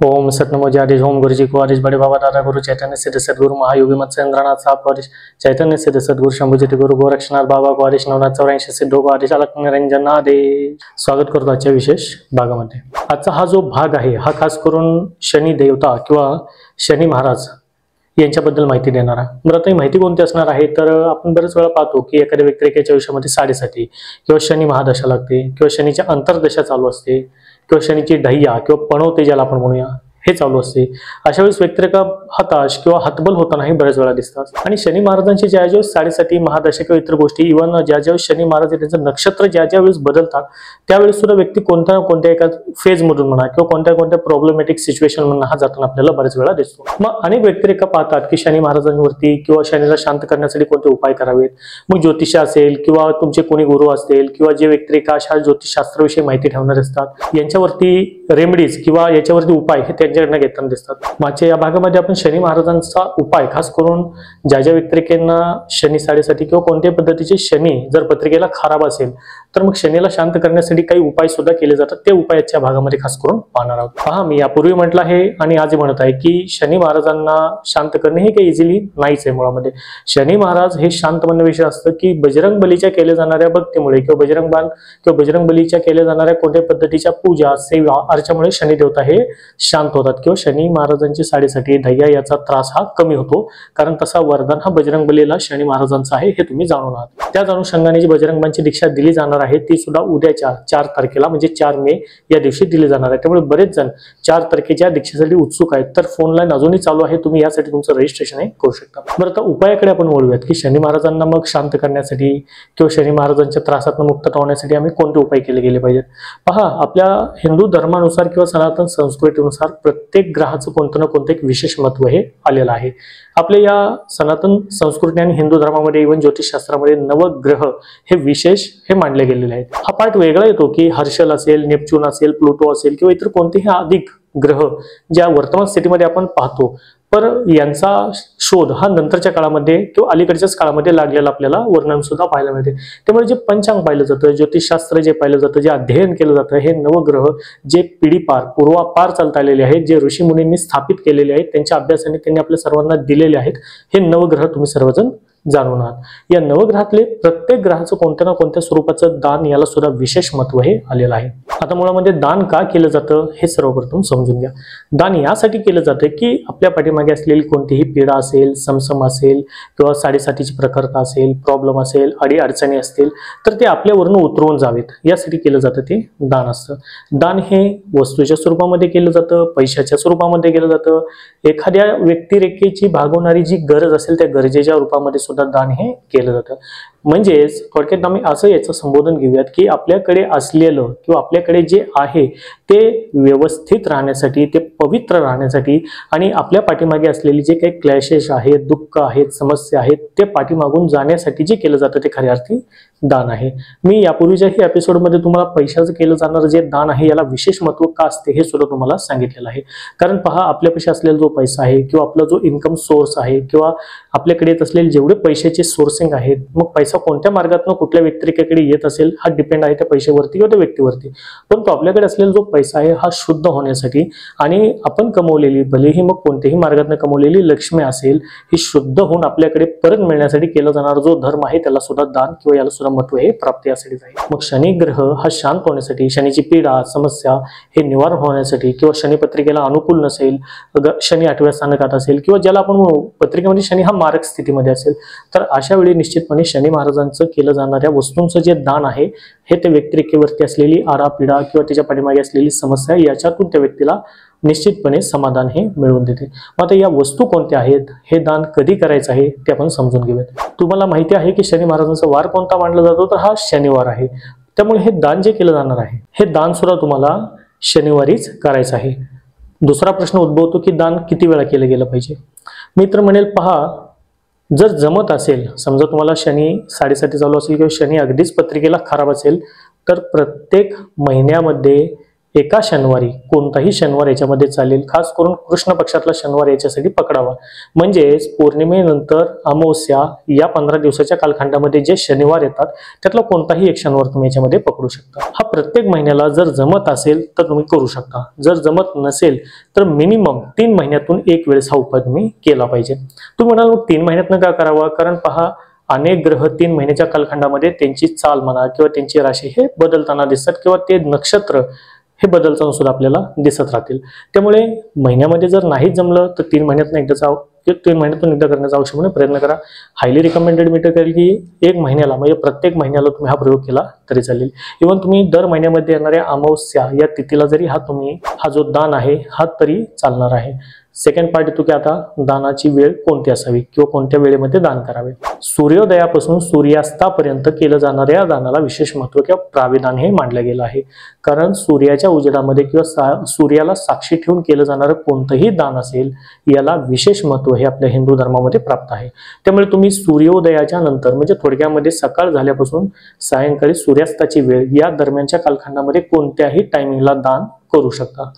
ओम सतनमो आदेश ओम गुरुजी को आदेश बड़े बाबा दादा गुरु चैतन्य सिद्ध सदगुरु महायोगी मत्स्येंद्रनाथ साहब को आदेश चैतन्य सिद्ध सदगुरु शंभूज्योती गुरु गोरक्षनाथ बाबा को आदेश 984 सिद्धों को आदेश अलग निरंजन आदेश। स्वागत करतो आजच्या विशेष भागामध्ये। आजचा हा जो भाग आहे हा खास करून शनी देवता किंवा शनी महाराज यांच्याबद्दल माहिती देणार आहे। बरं, आता ही माहिती कोणती असणार आहे तर आपण बरेच वेळा पाहतो की एखाद्या व्यक्तिरेखेच्या आयुष्यामध्ये साडेसाती किंवा शनी महादशा लागते किंवा शनीच्या अंतर्दशा चालू असते किंवा शनीची ढैया किंवा पणवते ज्याला आपण म्हणूया हे चालू असते। अशा वेळेस व्यक्तिरेखा हताश किंवा हतबल होतानाही बरेच वेळा दिसतात। आणि शनी महाराजांची ज्या ज्या साडेसाती महादशा किंवा इतर गोष्टी इव्हन ज्या ज्या शनी महाराज त्यांचं नक्षत्र ज्या ज्या वेळेस बदलतात त्यावेळेस सुद्धा व्यक्ती कोणत्या ना कोणत्या एका फेज मधून म्हणा किंवा कोणत्या कोणत्या प्रॉब्लेमॅटिक सिच्युएशन मधून हा जाताना आपल्याला बरेच वेळा दिसतो। मग अनेक व्यक्तिरेखा पाहतात की शनी महाराजांवरती किंवा शनीला शांत करण्यासाठी कोणते उपाय करावेत। मग ज्योतिष असेल किंवा तुमचे कोणी गुरु असतील किंवा जे व्यक्तिरेखा अशा ज्योतिषशास्त्राविषयी माहिती ठेवणारे असतात यांच्यावरती रेमेडीज किंवा याच्यावरती उपाय हे त्यांच्याकडनं घेताना दिसतात। मागच्या या भागामध्ये आपण शनी महाराजांचा उपाय खास करून ज्या ज्या व्यक्तिरेखेंना शनी साडेसाती किंवा कोणत्याही पद्धतीचे शनी जर पत्रिकेला खराब असेल तर मग शनीला शांत करण्यासाठी काही उपाय सुद्धा केले जातात। ते उपायाच्या भागामध्ये खास करून पाहणार आहोत। पहा, मी यापूर्वी म्हटलं आहे आणि आज म्हणत आहे की शनी महाराजांना शांत करणे हे काही इझिली नाहीच आहे। मुळामध्ये शनी महाराज हे शांत म्हणण्याविषयी असतं की बजरंग बलीच्या केल्या जाणाऱ्या भक्तीमुळे किंवा बजरंग बलीच्या केल्या जाणाऱ्या कोणत्याही पद्धतीच्या पूजा सेवा अर्चामुळे शनी देवता हे शांत होतात किंवा शनी महाराजांची साडेसाती ढैया याचा त्रास हा कमी होतो। कारण तसा वरदान हा बजरंग बलीला शनी महाराजांचा आहे हे तुम्ही जाणून आहात। त्याच अनुषंगाने जी बजरंगांची दीक्षा दिली जाणार आहे ती सुद्धा उद्याच्या 4 तारखेला म्हणजे 4 मे या दिवशी दिली जाणार आहे। त्यामुळे बरेच जण 4 तारखेच्या दीक्षेसाठी उत्सुक आहेत। तर फोन लाईन अजूनही चालू आहे, तुम्ही यासाठी तुमचं रजिस्ट्रेशन आहे करू शकता। बरं, आता उपायाकडे आपण वळूयात की शनी महाराजांना मग शांत करण्यासाठी किंवा शनी महाराजांच्या त्रासातून मुक्तता होण्यासाठी आम्ही कोणते उपाय केले गेले पाहिजेत। पहा, आपल्या हिंदू धर्मानुसार किंवा सनातन संस्कृतीनुसार प्रत्येक ग्रहाचं कोणतं ना कोणतं एक विशेष महत्व हे आलेलं आहे। आपल्या या सनातन संस्कृती आणि हिंदू धर्मामध्ये इव्हन ज्योतिषशास्त्रामध्ये नवग्रह हे विशेष हे मानले गेलेले आहेत। हा पार्ट वेगळा येतो की हर्षल असेल, नेपच्यून असेल, प्लुटो असेल किंवा इतर कोणतेही अधिक ग्रह ज्या वर्तमान स्थितीमध्ये आपण पाहतो पर यांचा शोध हा नंतरच्या काळामध्ये किंवा अलीकडच्याच काळामध्ये लागलेला आपल्याला वर्णन सुद्धा पाहायला मिळते। त्यामुळे जे पंचांग पाहिलं जातं, ज्योतिषशास्त्र जे पाहिलं जातं, जे अध्ययन केलं जातं, हे नवग्रह जे पिढीपार पूर्वापार चालत आलेले आहेत, जे ऋषी मुनींनी स्थापित केलेले आहेत, त्यांच्या अभ्यासाने त्यांनी आपल्या सर्वांना दिलेले आहेत। हे नवग्रह तुम्ही सर्वजण जाणून आहात। या नवग्रहातले प्रत्येक ग्रहाचं कोणत्या ना कोणत्या स्वरूपाचं दान याला सुद्धा विशेष महत्व हे आलेलं आहे। आता मुळामध्ये दान का केलं जातं हे सर्वप्रथम समजून घ्या। दान यासाठी केलं जातं की आपल्या पाठीमागे असलेली कोणतीही पीडा असेल, समसम असेल किंवा साडेसातीची प्रखरता असेल, प्रॉब्लेम असेल, अडी अडचणी असतील तर ते आपल्यावरून उतरवून जावेत यासाठी केलं जातं ते दान असतं। दान हे वस्तूच्या स्वरूपामध्ये केलं जातं, पैशाच्या स्वरूपामध्ये केलं जातं, एखाद्या व्यक्तिरेखेची भागवणारी जी गरज असेल त्या गरजेच्या रूपामध्ये दान हे केलं जातं। म्हणजेच थोडक्यात आम्ही असं याचं संबोधन घेऊयात की आपल्याकडे असलेलं किंवा आपल्याकडे जे आहे ते व्यवस्थित राहण्यासाठी, ते पवित्र राहण्यासाठी आणि आपल्या पाठीमागे असलेली जे काही क्लॅशेस आहेत, दुःख आहेत, समस्या आहेत ते पाठीमागून जाण्यासाठी जे केलं जातं ते खऱ्या अर्थी दान आहे। मी यापूर्वीच्याही एपिसोडमध्ये तुम्हाला पैशाचं केलं जाणारं जे दान आहे याला विशेष महत्व का असते हे सुद्धा तुम्हाला सांगितलेलं आहे। कारण पहा, आपल्यापाशी असलेला जो पैसा आहे किंवा आपला जो इन्कम सोर्स आहे किंवा आपल्याकडे येत असलेले जेवढे पैशाचे सोर्सिंग आहेत, मग पैसा कोणत्या मार्गातून कुठल्या व्यक्तिरेखेकडे येत असेल हा डिपेंड आहे त्या पैशावरती किंवा त्या व्यक्तीवरती। पण तो आपल्याकडे असलेला जो पैसा आहे हा शुद्ध होण्यासाठी आणि आपण कमवलेली भलेही मग कोणत्याही मार्गातून कमवलेली लक्ष्मी असेल ही शुद्ध होऊन आपल्याकडे परत मिळण्यासाठी केला जाणारा जो धर्म आहे त्याला सुद्धा दान किंवा याला सुद्धा महत्व हे प्राप्ती यासाठीच आहे। मग शनी ग्रह हा शांत होण्यासाठी, शनीची पीडा समस्या हे निवारण होण्यासाठी किंवा शनी पत्रिकेला अनुकूल नसेल, शनी 8व्या स्थानकात असेल किंवा ज्याला आपण पत्रिकेमध्ये शनी हा मारक स्थितीमध्ये असेल तर अशा वेळी निश्चितपणे शनी महाराजांचं केलं जाणाऱ्या वस्तूंचं जे दान आहे हे त्या व्यक्तिरेखेवरती असलेली आरा पीडा किंवा त्याच्या पाठीमागे असलेली समस्या याच्यातून त्या व्यक्तीला निश्चितपणे समाधान हे मिळवून देते। मग आता या वस्तू कोणत्या आहेत, हे दान कधी करायचं आहे ते आपण समजून घेऊयात। तुम्हाला माहिती आहे की शनी महाराजांचा वार कोणता मानला जातो तर हा शनिवार आहे। त्यामुळे हे दान जे केलं जाणार आहे हे दान सुद्धा तुम्हाला शनिवारीच करायचं आहे। दुसरा प्रश्न उद्भवतो की दान किती वेळा केलं गेलं पाहिजे। मी तर म्हणेल, पहा, जर जमत असेल, समजा तुम्हाला शनी साडेसाती चालू असेल किंवा शनी अगदीच पत्रिकेला खराब असेल तर प्रत्येक महिन्यामध्ये एका शनिवारी, कोणताही शनिवार याच्यामध्ये चालेल, खास करून कृष्ण पक्षातला शनिवार याच्यासाठी पकडावा. म्हणजेच पौर्णिमेनंतर अमावस्या या 15 दिवसाच्या कालखंडामध्ये जे शनिवार येतात त्यातला कोणताही एक शनिवार तुम्ही याच्यामध्ये पकडू शकता. हा प्रत्येक महिन्याला जर जमत असेल तर तुम्ही करू शकता. जर जमत नसेल तर मिनिमम 3 महिन्यातून एक वेळेस हा उपाय तुम्ही केला पाहिजे. तुम्ही म्हणाल मग 3 महिन्यातनं का करावा? कारण पहा, अनेक ग्रह 3 महिन्याच्या कालखंडामध्ये त्यांची चाल म्हणा किंवा त्यांची राशी हे बदलताना दिसतात किंवा ते नक्षत्र हे बदलताना सुद्धा आपल्याला दिसत राहतील. त्यामुळे महिन्यामध्ये जर नाही जमलं तर 3 महिन्यातून एकदा 3 महिन्यातून एकदा करण्याचा आवश्यकपणे प्रयत्न करा. हायली रिकमेंडेड मी करेल की 1 महिन्याला म्हणजे प्रत्येक महिन्याला तुम्ही हा प्रयोग केला तरी चालेल. इव्हन तुम्ही दर महिन्यामध्ये येणाऱ्या अमावस्या या तिथीला जरी हा जो दान आहे हा तरी चालणार आहे. सेकंड पार्ट येतो की आता दानाची वेळ कोणती असावी किंवा कोणत्या वेळेमध्ये दान करावे. सूर्योदयापासून सूर्यास्तापर्यंत केलं जाणाऱ्या दानाला विशेष महत्त्व किंवा प्राविधान हे मानलं गेलं आहे. कारण सूर्याच्या उजेडामध्ये किंवा सूर्याला साक्षी ठेवून केलं जाणारं कोणतंही दान असेल याला विशेष महत्त्व हे आपल्या हिंदू धर्मामध्ये प्राप्त आहे. त्यामुळे तुम्ही सूर्योदयाच्या नंतर म्हणजे थोडक्यामध्ये सकाळ झाल्यापासून सायंकाळी सूर्यास्ताची वेळ या दरम्यानच्या कालखंडामध्ये कोणत्याही टायमिंगला दान करू शकता.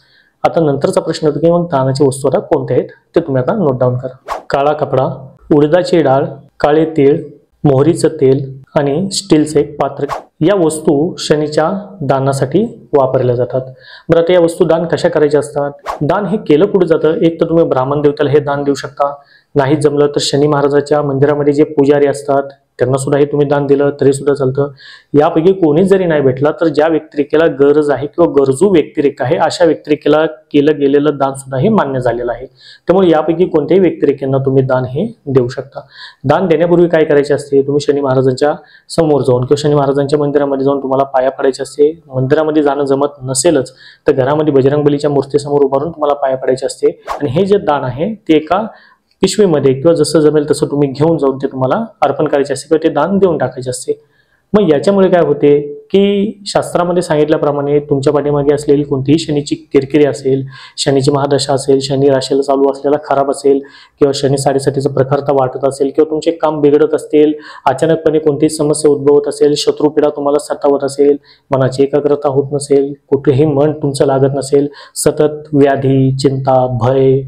आता नंतरचा प्रश्न होतो की मग दानाची वस्तू आता कोणत्या आहेत ते तुम्ही आता नोट डाऊन करा. काळा कपडा, उडदाची डाळ, काळे तीळ, मोहरीचं तेल आणि स्टीलचे एक पात्र या वस्तू शनीच्या दानासाठी वापरल्या जातात. बरं, आता या वस्तू दान कशा करायच्या असतात? दान हे केलं कुठे जातं? एक तर तुम्ही ब्राह्मण देवताला हे दान देऊ शकता. नाही जमलं तर शनी महाराजाच्या मंदिरामध्ये जे पुजारी असतात त्यांना सुद्धा हे तुम्ही दान दिलं तरी सुद्धा चालतं. यापैकी कोणीच जरी नाही भेटला तर ज्या व्यक्तिरेखेला गरज आहे किंवा गरजू व्यक्तिरेखा आहे अशा व्यक्तिरेखेला केलं गेलेलं दान सुद्धा हे मान्य झालेलं आहे. त्यामुळे यापैकी कोणत्याही व्यक्तिरेखेंना तुम्ही दान हे देऊ शकता. दान देण्यापूर्वी काय करायचे असते? तुम्ही शनी महाराजांच्या समोर जाऊन किंवा शनी महाराजांच्या मंदिरामध्ये जाऊन तुम्हाला पाया पडायचे असते. मंदिरामध्ये जाणं जमत नसेलच तर घरामध्ये बजरंगबलीच्या मूर्तीसमोर उभारून तुम्हाला पाया पडायचे असते. आणि हे जे दान आहे ते एका पिशवीमध्ये किंवा जसं जमेल तसं तुम्ही घेऊन जाऊन ते तुम्हाला अर्पण करायचे असते किंवा ते दान देऊन टाकायचे असते. मग याच्यामुळे काय होते की शास्त्रामध्ये सांगितल्याप्रमाणे तुमच्या पाठीमागे असलेली कोणतीही शनीची किरकिरी असेल, शनीची महादशा असेल, शनी राशीला चालू असलेला खराब असेल किंवा शनी साडेसातीचा प्रखरता वाटत असेल किंवा तुमचे काम बिघडत असतील, अचानकपणे कोणतीही समस्या उद्भवत असेल, शत्रुपीडा तुम्हाला सतावत असेल, मनाची एकाग्रता होत नसेल, कुठेही मन तुमचं लागत नसेल, सतत व्याधी, चिंता, भय,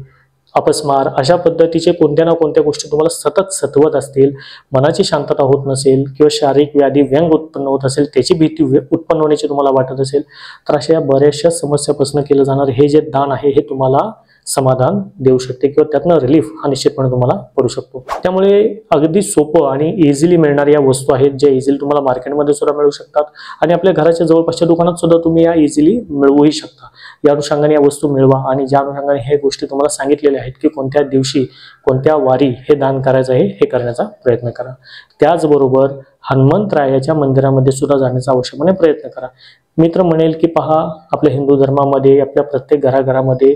अपस्मार अशा पद्धतीचे कोणत्या ना कोणत्या गोष्टी तुम्हाला सतत सतवत असतील, मनाची शांतता होत नसेल किंवा शारीरिक व्याधी व्यंग उत्पन्न होत असेल, त्याची भीती उत्पन्न होण्याची तुम्हाला वाटत असेल तर अशा बऱ्याचशा समस्यापासून केलं जाणार हे जे दान आहे हे तुम्हाला समाधान देऊ शकते किंवा त्यातनं रिलीफ हा निश्चितपणे तुम्हाला पडू शकतो. त्यामुळे अगदी सोपं आणि इझिली मिळणाऱ्या या वस्तू आहेत ज्या इझिली तुम्हाला मार्केटमध्ये सुद्धा मिळू शकतात आणि आपल्या घराच्या जवळपासच्या दुकानात सुद्धा तुम्ही या इझिली मिळवूही शकता. या अनुषंगाने या वस्तू मिळवा आणि ज्या अनुषंगाने हे गोष्टी तुम्हाला सांगितलेल्या आहेत की कोणत्या दिवशी कोणत्या वारी हे दान करायचं आहे हे करण्याचा प्रयत्न करा. त्याचबरोबर हनुमंतरायाच्या मंदिरामध्ये सुद्धा जाण्याचा आवश्यकपणे प्रयत्न करा. मित्र म्हणेल की पहा, आपल्या हिंदू धर्मामध्ये आपल्या प्रत्येक घराघरामध्ये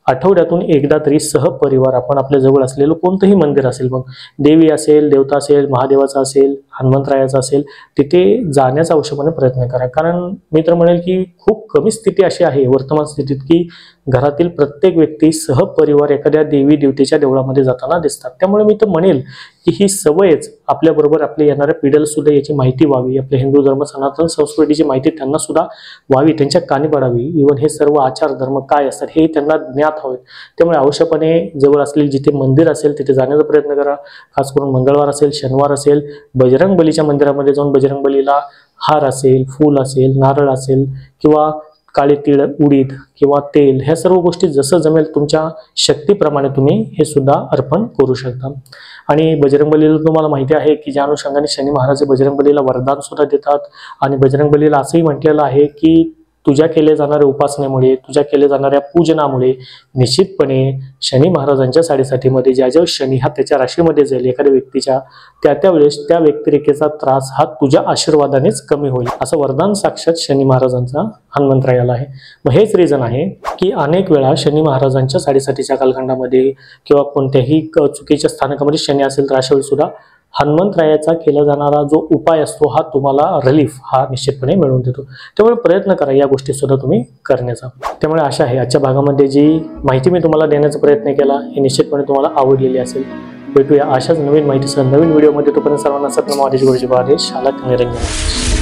आठवड्यातून एकदा तरी सहपरिवार आपण आपल्या जवळ असलेलं कोणतंही मंदिर असेल, मग देवी असेल, देवता असेल, महादेवाचा असेल, हनुमंतरायाचा असेल, तिथे जाण्याचा आवश्यकपणे प्रयत्न करा. कारण मित्र म्हणेल की खूप कमी स्थिती अशी आहे वर्तमान स्थितीत की घरातील प्रत्येक व्यक्ती सहपरिवार एखाद्या देवी देवतेच्या देवळामध्ये जाताना दिसतात. त्यामुळे मी तर म्हणेल की ही सवयच आपल्याबरोबर आपल्या येणाऱ्या पिढीला सुद्धा याची माहिती व्हावी, आपल्या हिंदू धर्म सनातन संस्कृतीची माहिती त्यांना सुद्धा व्हावी, त्यांच्या कानी पडावी. इव्हन हे सर्व आचार धर्म काय असतात हे त्यांना ज्ञात हवेत. त्यामुळे आवश्यकपणे जवळ असलेली जिथे मंदिर असेल तिथे जाण्याचा प्रयत्न करा. खास करून मंगळवार असेल, शनिवार असेल, बजरंगबलीच्या मंदिरामध्ये जाऊन बजरंगबलीला हार असेल, फूल असेल, नारळ असेल किंवा काळे तीळ, उडीद किंवा तेल ह्या सर्व गोष्टी जसं जमेल तुमच्या शक्तीप्रमाणे तुम्ही हे सुद्धा अर्पण करू शकता. आणि बजरंगबलीला तुम्हाला माहिती आहे की ज्या अनुषंगाने शनी महाराज बजरंगबलीला वरदान सुद्धा देतात आणि बजरंगबलीला असंही म्हटलेलं आहे की तुझ्या केल्या जाणाऱ्या उपासनेमुळे, तुझ्या केल्या जाणाऱ्या पूजनामुळे निश्चितपणे शनी महाराजांच्या साडेसातीमध्ये ज्या शनी हा त्याच्या राशीमध्ये जाईल एखाद्या व्यक्तीच्या, त्या वेळेस त्या व्यक्तिरेखेचा त्रास हा तुझ्या आशीर्वादानेच कमी होईल असं वरदान साक्षात शनी महाराजांचा हनुमंतरायाला आहे. मग हेच रिझन आहे की अनेक वेळा शनी महाराजांच्या साडेसातीच्या कालखंडामध्ये किंवा कोणत्याही चुकीच्या स्थानकामध्ये शनी असेल तर अशा वेळी सुद्धा हनुमंतरायाचा केला जाणारा जो उपाय असतो हा तुम्हाला रिलीफ हा निश्चितपणे मिळवून देतो. त्यामुळे प्रयत्न करा या गोष्टी सुद्धा तुम्ही करण्याचा. त्यामुळे आशा आहे आजच्या भागामध्ये जी माहिती मी तुम्हाला देण्याचा प्रयत्न केला ही निश्चितपणे तुम्हाला आवडलेली असेल. भेटूया अशाच नवीन माहितीसह नवीन व्हिडिओमध्ये. तोपर्यंत सर्वांना सत्नम आदेश गुरुजी आदेश शालक निरंजन.